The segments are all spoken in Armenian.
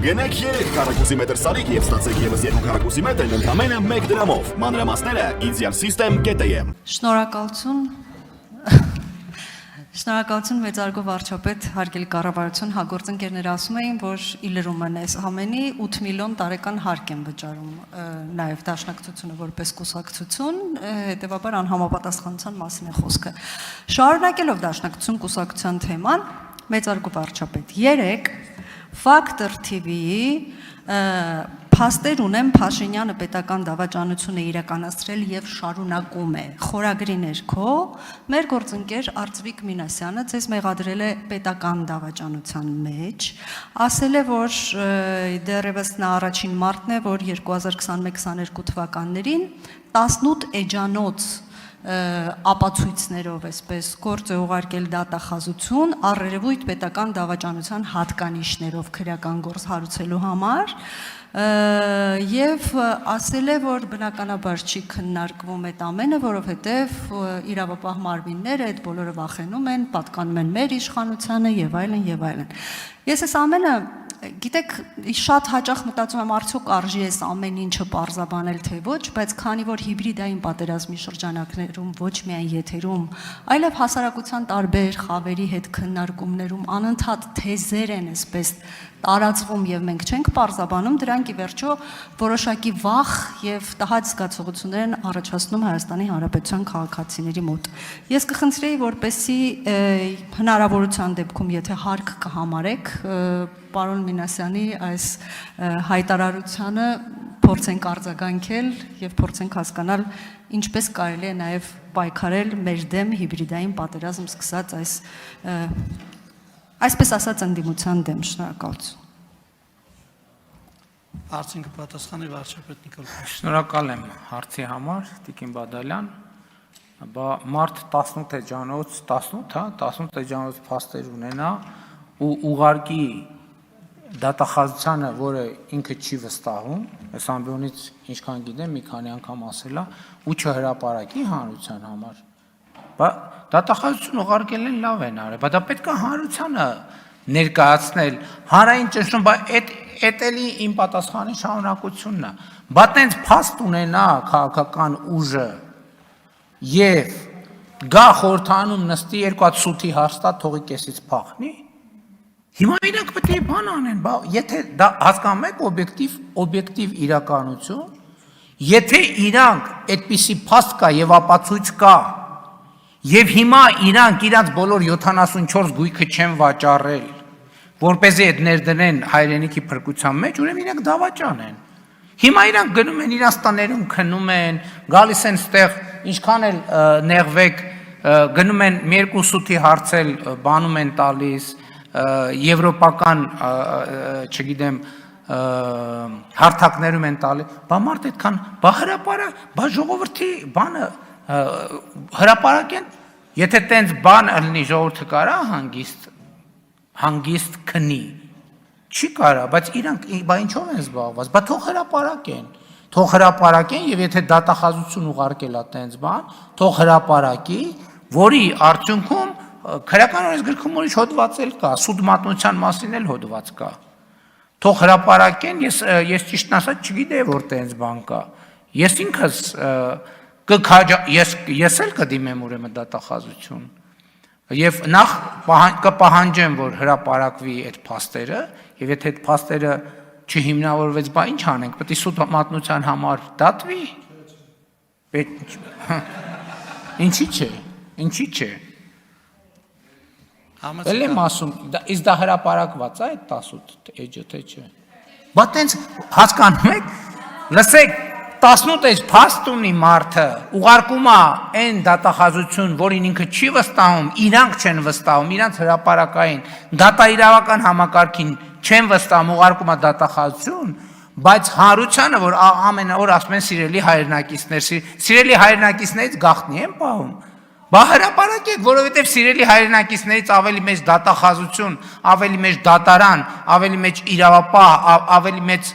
Գնեք 3 քառակուսի մետր սարիկ եւ ստացեք եւս 2 քառակուսի մետր ընդամենը 1 դրամով։ Մանրամասները idealsystem.am։ Շնորհակալություն։ Շնորհակալություն մեծարգո վարչապետ հարգելի կառավարություն հագործընկերներ ասում էին, որ իլրում են այս ամենի 8 միլիոն տարեկան հարկ են վճարում նաև դաշնակցությունը որպես կուսակցություն, հետևաբար անհամապատասխանության մասին է խոսքը։ Շարունակելով դաշնակցություն կուսակցության թեման, մեծարգո վարչապետ 3 Factor TV-ի փաստեր ունեմ Փաշինյանը պետական դավաճանություն է իրականացրել եւ շարունակում է։ Խորագրի ներքո մեր գործընկեր Արծվիկ Մինասյանը ձեզ մեղադրել է պետական դավաճանության մեջ, ասել է, որ դեռևս նա առաջին մարտն է, որ 2021-22 թվականներին 18 էջանոց ապացույցներով այսպես գործ է ուղարկել դատախազություն առերևույթ պետական դավաճանության հատկանիշներով քրեական գործ հարուցելու համար եւ ասել է, որ բնականաբար չի քննարկվում այդ ամենը, որովհետեւ իրավապահ մարմինները այդ բոլորը վախենում են, պատկանում են մեր իշխանությանը եւ այլն եւ այլն։ Ես այս ամենը Գիտեք, շատ հաճախ մտածում եմ արդյոք արժի այս ամեն ինչը պարզաբանել թե ոչ, բայց քանի որ հիբրիդային պատերազմի շրջանակներում ոչ միայն եթերում, այլև հասարակության տարբեր խավերի հետ քննարկումներում անընդհատ թեզեր են այսպես տարածվում եւ մենք չենք պարզաբանում, դրանք ի վերջո որոշակի վախ եւ տհաճ զգացողություններ են առաջացնում Հայաստանի Հանրապետության քաղաքացիների մոտ։ Ես կխնդրեի, որպեսզի հնարավորության դեպքում, եթե հարկ կհամարեք, պարոն Մինասյանի այս հայտարարությանը փորձենք արձագանքել եւ փորձենք հասկանալ ինչպես կարելի է նաեւ պայքարել մեր դեմ հիբրիդային պատերազմ սկսած այսպես ասած ընդդիմության դեմ։ Շնորհակալություն։ Հարցին կպատասխանի վարչապետ Նիկոլ Փաշինյան։ Շնորհակալ եմ հարցի համար, Տիկին Բադալյան։ Մարտ 18 էջանոց, 18 էջանոց փաստեր ունենա ու ուղարկի դատախազությանը, որը ինքը չի վստահում, այս ամբիոնից ինչքան գիտեմ, մի քանի անգամ ասել է, ու չհրապարակի հանրության համար։ Դատախազություն ուղարկել են լավ են արել, բայց դա պետք է հանրությանը ներկայացնել, հանրային ճնշում, բայց այդ էլի իմ պատասխանի շարունակությունն է։ Բա տենց փաստ ունենա քաղաքական ուժը եւ գա խորհրդանում նստի երկու հատ սութի հաստատ թողի կեսից փախնի։ Հիմա իրանք պետք է բան անեն, բա եթե դա հասկանում եք օբյեկտիվ իրականություն, եթե իրանք այդպիսի փաստ կա եւ ապացույց կա, եւ հիմա իրանք բոլոր 74 գույքը չեն վաճառել, որպեսզի այդ ներդնեն հայրենիքի փրկության մեջ, ուրեմն իրանք դավաճան են։ Հիմա իրանք գնում են իրանց տաներում քնում են, գալիս են ստեղ, ինչքան էլ նեղվեք, գնում են մի երկու սութի հարցել, բանում են տալիս, եվրոպական, չգիտեմ, հարթակներում են տալի, բա մարդ այդքան, բա հրապարակ, բա ժողովրդի բանը հրապարակ են, եթե տենց բան ըլնի ժողովրդը կարա հանգիստ քնի, չի կարա, բայց իրանք, բա ինչով են զբաղված, բա թող հրապարակեն և եթե դատախազություն ուղարկել է տենց բան, թող հրապարակի, որի արդյունքում քրեական օրենսգրքում ուրիշ հոդված էլ կա, սուտ մատնության մասին էլ հոդված կա։ Թող հրապարակեն, ես ճիշտն ասած չգիտեի, որ տենց բան կա։ Ես ինքս ես էլ կդիմեմ ուրեմն դատախազություն։ Եվ նախ կպահանջեմ, որ հրապարակվի այդ փաստերը, եւ եթե այդ փաստերը չհիմնավորվեց, բա ինչ անենք, պետք է սուտ մատնության համար դատվի։ Ինչի՞ չէ։ Էլ եմ ասում, իսկ դա հրապարակված է այդ 18 էջը, թե չէ։ Բա տենց հասկանում եք, լսեք, 18 էջ փաստ ունի մարդը, ուղարկում է այն դատախազություն, որին ինքը չի վստահում, իրանք չեն վստահում, իրանք հրապարակային, դատաիրավական համակարգին չեն վստահում, ուղարկում է դատախազություն, բայց հանրությանը, որ ամեն օր ասում են սիրելի հայրենակիցներից գաղտնի են պահում։ Բա հրապարակեք, որովհետև սիրելի հայրենակիցներից ավելի մեծ դատախազություն, ավելի մեծ դատարան, ավելի մեծ իրավապահ, ավելի մեծ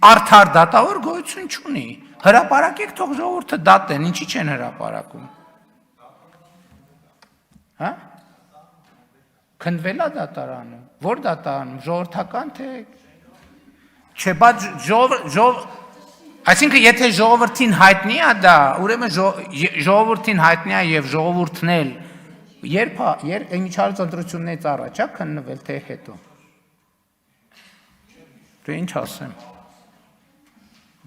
արդար դատավոր գոյություն չունի։ Հրապարակեք, թող ժողովուրդը դատեն, ինչի չեն հրապարակում։ Հա? Քննվել է դատարանում, որ դատարանում, ժողովրդական թե Չէ, բայց այսինքն եթե ժողովրդին հայտնի է դա, ուրեմն ժողովրդին հայտնի է եւ ժողովուրդն էլ երբ միջազգային ընտրություններից առաջ է քննվել թե հետո։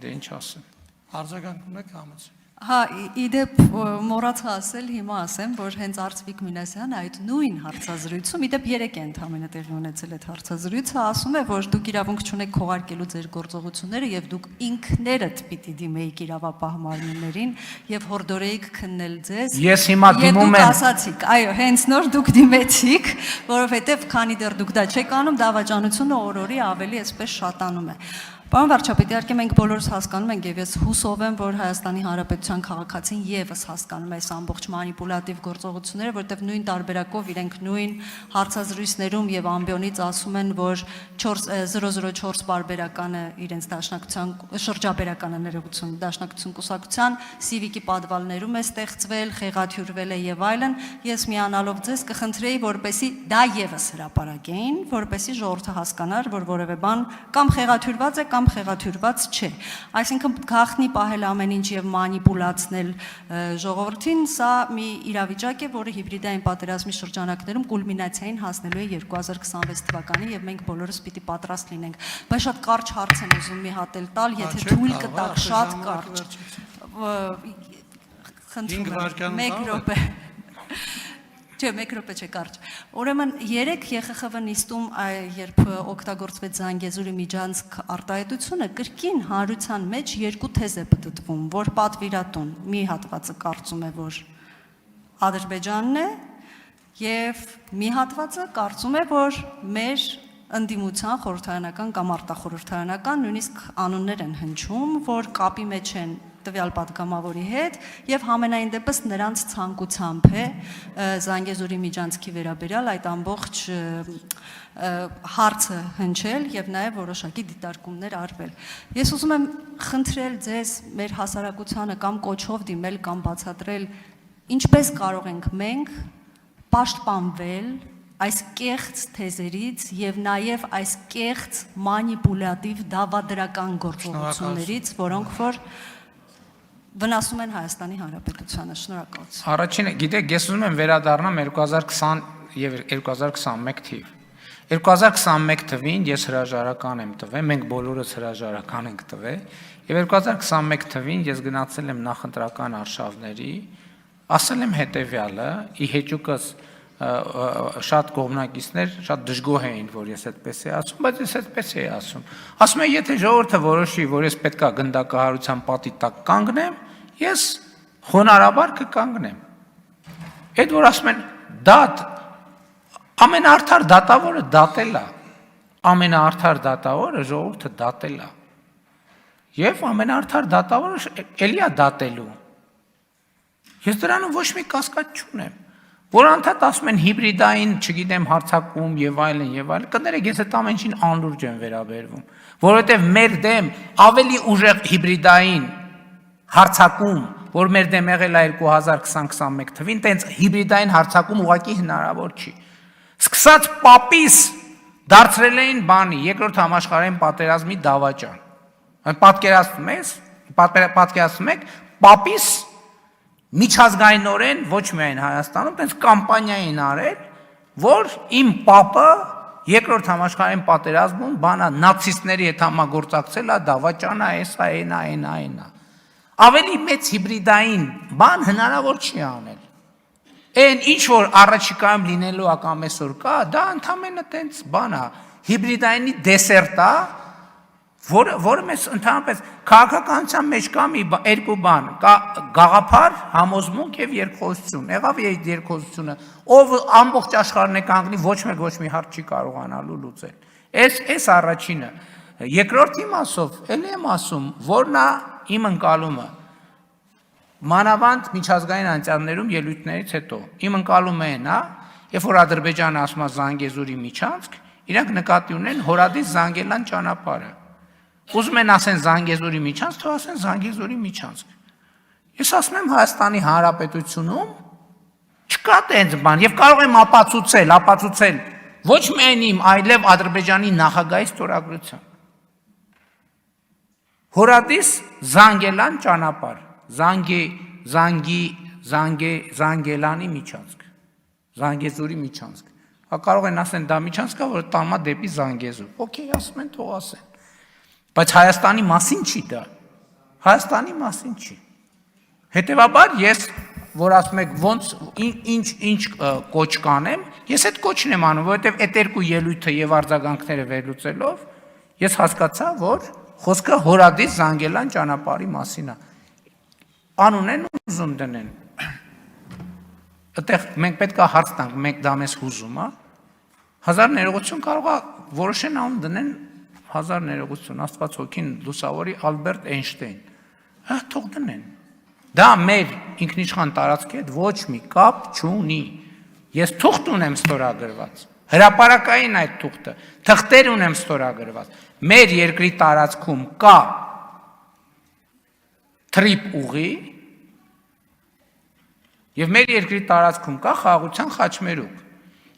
Դե ինչ ասեմ։ Արձագանք ունեք համաձայն։ Հա, իդեպ մոռացա ասել, հիմա ասեմ, որ հենց Արծվիկ Մինասյանը այդ նույն հարցազրույցում, իդեպ 3 է ընդհանրապես տեղի ունեցել այդ հարցազրույցը, ասում է, որ դուք իրավունք չունեք քողարկելու ձեր գործողությունները եւ դուք ինքներդ պիտի դիմեիք իրավապահ մարմիններին եւ հորդորեիք քննել ձեզ։ Ես հիմա դիմում եմ։ Դուք ասացիք, այո, հենց նոր դուք դիմեցիք, որովհետեւ քանի դեռ դուք դա չեք անում, դավաճանությունը օր-օրի ավելի այսպես շատանում է։ Պարոն վարչապետ, իհարկե մենք բոլորս հասկանում ենք եւ ես հուսով եմ, որ Հայաստանի Հանրապետության քաղաքացին եւս հասկանում է այս ամբողջ մանիպուլատիվ գործողությունները, որտեղ նույն տարբերակով իրենք նույն հարցազրույցներում եւ ամբիոնից ասում են, որ 004 բարբերականը իրենց դաշնակցության շրջաբերականը ներողություն դաշնակցություն կուսակցության սիվիկի պատվալներում է ստեղծվել, խեղաթյուրվել է եւ այլն։ Ես միանալով ձեզ կխնդրեի, որպեսի դա եւս հրապարակեին, որպեսի ժողովուրդը հասկանար, որ որևէ բան կամ խեղաթյուրված է կամ խեղաթյուրված չէ։ Այսինքն գաղտնի պահել ամեն ինչ եւ մանիպուլացնել ժողովրդին, սա մի իրավիճակ է, որը հիբրիդային պատերազմի շրջանակներում կուլմինացիային հասնելու է 2026 թվականին եւ մենք բոլորս պիտի պատրաստ լինենք։ Բայց շատ կարճ հարց եմ ուզում մի հատ էլ տալ, եթե թույլ կտաք, շատ կարճ։ Խնդրում եմ 1 րոպե։ Չէ, 1 րոպե չէ կարճ։ Ուրեմն 3 ԵԽԽՎ նիստում, երբ օգտագործվեց Զանգեզուրի միջանցք արտահայտությունը, կրկին հանրության մեջ 2 թեզ է պտտվում, որ պատվիրատուն մի հատվածը կարծում է, որ Ադրբեջանն է, եւ մի հատվածը կարծում է, որ մեր ընդդիմության խորհրդարանական կամ արտախորհրդարանական նույնիսկ անուններ են հնչում, որ կապի մեջ են տվյալ պատգամավորի հետ եւ համենայն դեպս նրանց ցանկությամբ է Զանգեզուրի միջանցքի վերաբերյալ այդ ամբողջ հարցը հնչել եւ նաեւ որոշակի դիտարկումներ արվել։ Ես ուզում եմ խնդրել ձեզ մեր հասարակությանը կամ կոչով դիմել կամ բացատրել ինչպես կարող ենք մենք պաշտպանվել այս կեղծ թեզերից եւ նաեւ այս կեղծ մանիպուլատիվ դավադրական գործողություններից, որոնք որ վնասում են Հայաստանի Հանրապետությանը։ Շնորհակալություն։ Առաջինը, գիտեք, ես ուզում եմ վերադառնամ 2020 եւ 2021 թիվ։ 2021 թվին ես հրաժարական եմ տվել, մենք բոլորս հրաժարական ենք տվել, եւ 2021 թվին ես գնացել եմ նախընտրական արշավների, ասել եմ հետեւյալը, ի հեճուկս շատ կողմնակիցներ շատ դժգոհ էին, որ ես այդպես եմ ասում, բայց ես այդպես եմ ասում։ Ասում եմ, եթե ժողովուրդը որոշի, որ ես պետքա գնդակահարության պատի տակ կանգնեմ, ես խոնարհաբար կկանգնեմ։ Այդ որ ասում են դատ, ամենաարդար դատավորը դատել է, ամենաարդար դատավորը ժողովուրդը դատել է, եւ ամենաարդար դատավորը էլի է դատելու։ Ես դրանում ոչ մի կասկած չունեմ։ Որ անդադ ասում են հիբրիդային, չգիտեմ, հարձակում եւ այլն, կներեք, ես այդ ամեն ինչին անլուրջ եմ վերաբերվում, որովհետեւ մեր դեմ ավելի ուժեղ հիբրիդային հարձակում, որ մեր դեմ եղել է 2020-21 թվին, տենց հիբրիդային հարձակում ուղղակի հնարավոր չի։ Սկսած պապիս դարձրել էին բանի, երկրորդ համաշխարհային պատերազմի դավաճան։ Պատկերացնում եք, պապիս միջազգայինորեն ոչ միայն Հայաստանում, տենց կամպանիա են արել, որ իմ պապը երկրորդ համաշխարհային պատերազմում բանա նացիստների հետ համագործակցել է, դավաճանա, էսա, այնա։ Ավելի մեծ հիբրիդային բան հնարավոր չի անել։ Այն ինչ որ առաջիկայում լինելու է կամ այսօր կա, դա ընդամենը տենց բան է, հիբրիդայինի դեսերտ է, որը մեզ ընդհանրապես քաղաքականության մեջ կա մի երկու բան, կա գաղափար, համոզմունք եւ երկխոսություն։ Եղավ այդ երկխոսությունը, ով ամբողջ աշխարհն է կանգնի, ոչ մեկ ոչ մի հարց չի կարողանալու լուծել։ Այս առաջինը։ Երկրորդ իմաստով, ելի եմ ասում, որն է իմ ընկալումը։ Մանավանդ միջազգային անցյալներում ելույթներից հետո իմ ընկալումը այն է, երբ որ Ադրբեջանը ասում է Զանգեզուրի միջանցք, իրանք նկատի ունեն Հորադիս Զանգելան ճանապարհը։ Ուզում են ասեն Զանգեզուրի միջանցք, թող ասեն Զանգեզուրի միջանցք։ Ես ասում եմ Հայաստանի Հանրապետությունում չկա տենց բան եւ կարող եմ ապացուցել ոչ միայն իմ, այլև Ադրբեջանի նախագահի ստորագրությամբ։ Հորադիս Զանգելան ճանապարհ, Զանգելանի միջանցք, Զանգեզուրի միջանցք։ Կարող են ասեն դա միջանցքա, որը տանում է դեպի Զանգեզուր։ Okay, ասում են, թող ասեն։ Բայց Հայաստանի մասին չի դա։ Հայաստանի մասին չի։ Հետևաբար ես, որ ասում եք ոնց ինչ կոչ կանեմ, ես այդ կոչն եմ անում, որովհետև այդ երկու ելույթը եւ արձագանքները վերլուծելով ես հասկացա, որ խոսքը Հորադիս Զանգելան ճանապարհի մասին է։ Անուն են ուզում դնեն։ Այդտեղ մենք պետք է հարց տանք, մենք դա մեզ հուզում է։ 1000 ներողություն կարող է որոշեն անուն դնեն 1000 ներողություն, Աստված հոգին լուսավորի Ալբերտ Էյնշտեյն։ Թող դնեն։ Դա մեր ինքնիշխան տարածքի հետ ոչ մի կապ չունի։ Ես թուղթ ունեմ ստորագրված։ Հրապարակային այդ թուղթը, թղթեր ունեմ ստորագրված։ Մեր երկրի տարածքում կա թրիպ ուղի եւ մեր երկրի տարածքում կա խաղաղության խաչմերուկ։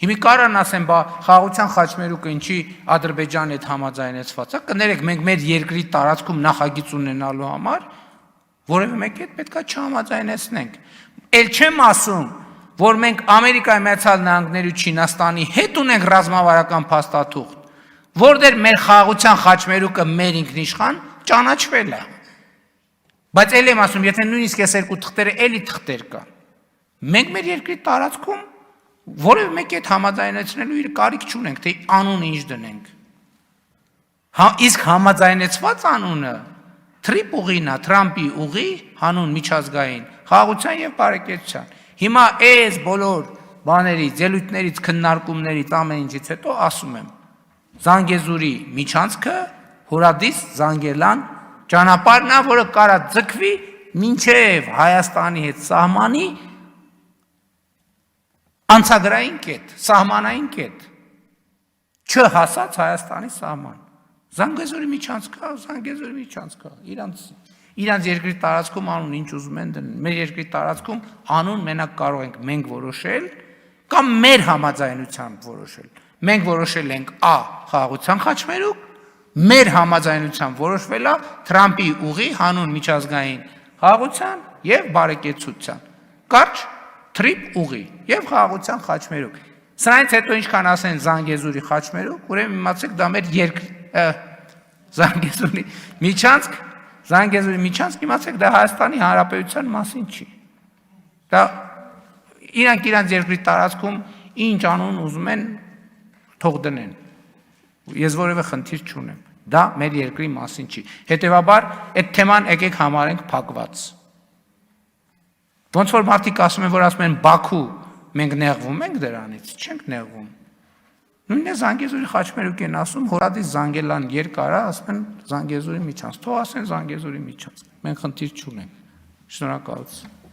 Հիմա կարան ասեն, բա խաղաղության խաչմերուկը ինչի Ադրբեջանի հետ համաձայնեցված է, կներեք, մենք մեր երկրի տարածքում նախագիծ ունենալու համար որևէ մեկի հետ պետքա չհամաձայնեցնենք։ Էլ չեմ ասում, որ մենք Ամերիկայի Միացյալ Նահանգների ու Չինաստանի հետ ունենք ռազմավարական փաստաթուղթ, որտեղ մեր խաղաղության խաչմերուկը մեր ինքնիշխան ճանաչվել է։ Բայց էլ եմ ասում, եթե նույնիսկ այս երկու թղթերը էլի թղթեր կան, մենք մեր երկրի տարածքում որևէ մեկի հետ համաձայնեցնելու իր կարիք չունենք, թե անուն ինչ դնենք։ Իսկ համաձայնեցված անունը Թրիպ ուղին է, Թրամփի ուղի, հանուն միջազգային խաղաղության եւ բարեկեցության։ Հիմա այս բոլոր բաներից, ելույթներից, քննարկումներից, ամեն ինչից հետո ասում եմ, Զանգեզուրի միջանցքը Հորադիս Զանգելան ճանապարհն է, որը կարա ձգվի մինչև Հայաստանի հետ սահմանի անցագրային կետ, սահմանային կետ, չհասած Հայաստանի սահման։ Զանգեզուրի միջանցքա, իրանց երկրի տարածքում անուն ինչ ուզում են դնել, մեր երկրի տարածքում անուն մենակ կարող ենք մենք որոշել կամ մեր համաձայնությամբ որոշել։ Մենք որոշել ենք A խաղաղության խաչմերուկ, մեր համաձայնությամբ որոշվել է Թրամփի ուղի հանուն միջազգային խաղաղության եւ բարեկեցության։ Կարճ թրիպ ուղի եւ խաղաղության խաչմերուկ։ Սրանից հետո ինչքան ասեն Զանգեզուրի խաչմերուկ, ուրեմն իմացեք դա մեր երկրի Զանգեզուրի միջանցք իմացեք դա Հայաստանի Հանրապետության մասին չի։ Դա իրանք երկրի տարածքում ինչ անուն ուզում են թող դնեն։ Ես որևէ խնդիր չունեմ։ Դա մեր երկրի մասին չի։ Հետևաբար այդ թեման եկեք համարենք փակված։ Ոնց որ մարդիկ ասում են, որ ասում են Բաքու, մենք նեղվում ենք դրանից, չենք նեղվում։ Նույնն է Զանգեզուրի խաչմերուկ են ասում, Հորադիս Զանգելան երկար է, ասում են Զանգեզուրի միջանցք, թող ասեն Զանգեզուրի միջանցք։ Մենք խնդիր չունենք։ Շնորհակալություն։